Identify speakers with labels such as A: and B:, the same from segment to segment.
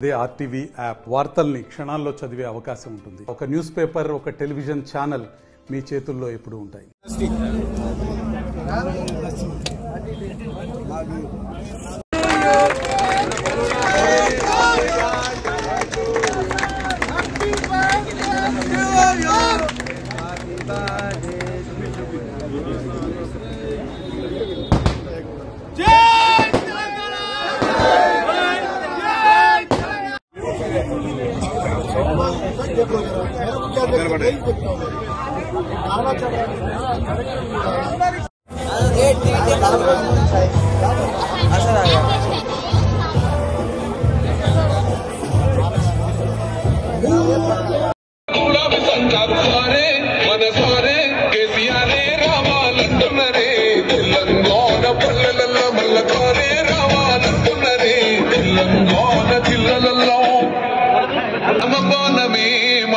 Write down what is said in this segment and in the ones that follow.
A: అదే RTV app వార్తల్ని క్షణాల్లో చదివే అవకాశం ఉంటుంది. ఒక న్యూస్ పేపర్, ఒక టెలివిజన్ ఛానల్ మీ చేతుల్లో ఎప్పుడూ ఉంటాయి.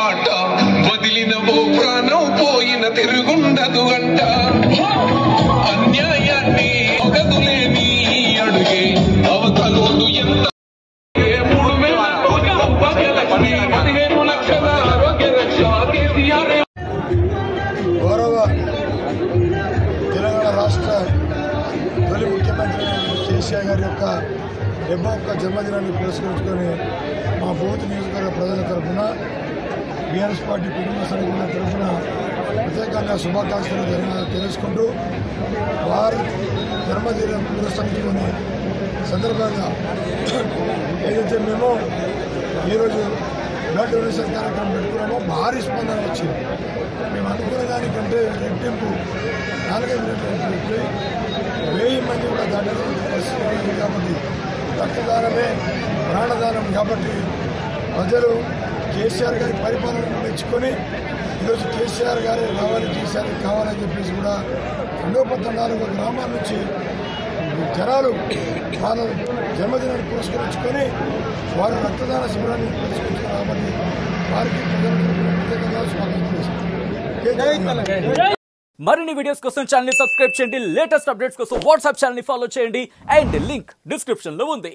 B: మాట వదిలినవో ప్రాణం పోయిన తిరుగుండదు అంట అన్యాయాన్ని ఒగదులేని అడుగే అవతలోదు ఎంత 3,15 లక్షల ఆరోగ్య రక్ష
C: గౌరవ తెలంగాణ రాష్ట్ర తొలి ముఖ్యమంత్రి కేసీఆర్ గారి యొక్క 71వ జన్మదినాన్ని పురస్కరించుకొని మా బూత్ నియోజకవర్గ ప్రజల తరఫున బీఆర్ఎస్ పార్టీ కుటుంబ సభ్యుల తరఫున ప్రత్యేకంగా శుభాకాంక్షలు తెలుసుకుంటూ వారి జన్మదినం పురస్కరించుకునే సందర్భంగా ఏదైతే మేము ఈరోజు బ్లడ్ డొనేషన్ కార్యక్రమం పెట్టుకున్నామో భారీ స్పందన వచ్చింది. మేము అనుకున్న దానికంటే రెట్టింపు 4-5 రెట్లు పెట్టి 1000 మంది కూడా దాటిన పరిస్థితి ఉంది. కాబట్టి రక్తదానమే ప్రాణదానం. కాబట్టి ప్రజలు కేసీఆర్ గారి పరిపాలనను మెచ్చుకొని ఈరోజు కేసీఆర్ గారే రావాలి, కేసీఆర్ కావాలని చెప్పేసి కూడా 214 గ్రామాల నుంచి జనాలు వాళ్ళ జన్మదినాన్ని పురస్కరించుకొని వారు రక్తదాన శిబిరాన్ని పురస్కరించుకున్నారు. కాబట్టి వారికి ప్రత్యేకంగా స్వాగతం చేస్తారు.
D: మరిన్ని వీడియోస్ కోసం ఛానల్ ని సబ్స్క్రైబ్ చేయండి. లేటెస్ట్ అప్డేట్స్ కోసం వాట్సాప్ ఛానల్ ని ఫాలో చేయండి. అండ్ లింక్ డిస్క్రిప్షన్ లో ఉంది.